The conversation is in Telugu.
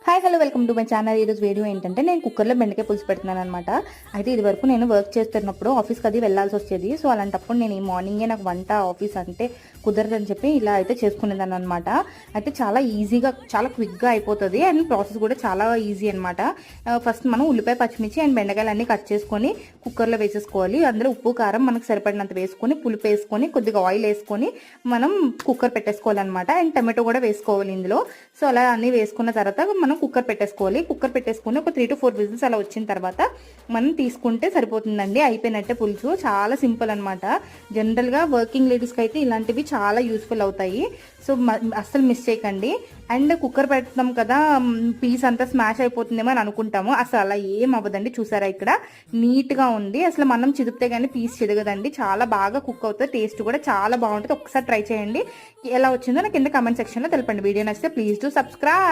Hi hello welcome to my channel. ఈరోజు వీడియో ఏంటంటే నేను కుక్కర్లో బెండకాయ పులుసు పెడుతున్నాను అనమాట. అయితే ఇది వరకు నేను వర్క్ చేస్తున్నప్పుడు ఆఫీస్కి అది వెళ్ళాల్సి వచ్చేది. సో అలాంటప్పుడు నేను ఈ మార్నింగే నాకు వంట ఆఫీస్ అంటే కుదరదని చెప్పి ఇలా అయితే చేసుకునేదాన్ని అనమాట. అయితే చాలా ఈజీగా చాలా క్విక్గా అయిపోతుంది అండ్ ప్రాసెస్ కూడా చాలా ఈజీ అనమాట. ఫస్ట్ మనం ఉల్లిపాయ పచ్చిమిర్చి అండ్ బెండకాయలు అన్నీ కట్ చేసుకొని కుక్కర్లో వేసేసుకోవాలి. అందులో ఉప్పు కారం మనకు సరిపడినంత వేసుకొని పులుపు వేసుకొని కొద్దిగా ఆయిల్ వేసుకొని మనం కుక్కర్ పెట్టేసుకోవాలన్నమాట. అండ్ టమాటో కూడా వేసుకోవాలి ఇందులో. సో అలా అన్నీ వేసుకున్న తర్వాత మనం కుక్కర్ పెట్టేసుకోవాలి. కుక్కర్ పెట్టేసుకుని ఒక 3 to 4 విజిల్స్ అలా వచ్చిన తర్వాత మనం తీసుకుంటే సరిపోతుందండి. అయిపోయినట్టే పులుసు. చాలా సింపుల్ అనమాట. జనరల్గా వర్కింగ్ లేడీస్కి అయితే ఇలాంటివి చాలా యూస్ఫుల్ అవుతాయి. సో అస్సలు మిస్ చేయకండి. అండ్ కుక్కర్ పెడతాం కదా, పీస్ అంతా స్మాష్ అయిపోతుందేమో అని అనుకుంటాము. అసలు అలా ఏం అవ్వదండి. చూసారా ఇక్కడ నీట్గా ఉంది. అసలు మనం చిదిపితే కానీ పీస్ చిదగదండి. చాలా బాగా కుక్ అవుతుంది. టేస్ట్ కూడా చాలా బాగుంటుంది. ఒకసారి ట్రై చేయండి. ఎలా వచ్చిందో నాకు కింద కమెంట్ సెక్షన్లో తెలపండి. వీడియో నచ్చితే ప్లీజ్ డు సబ్స్క్రైబ్.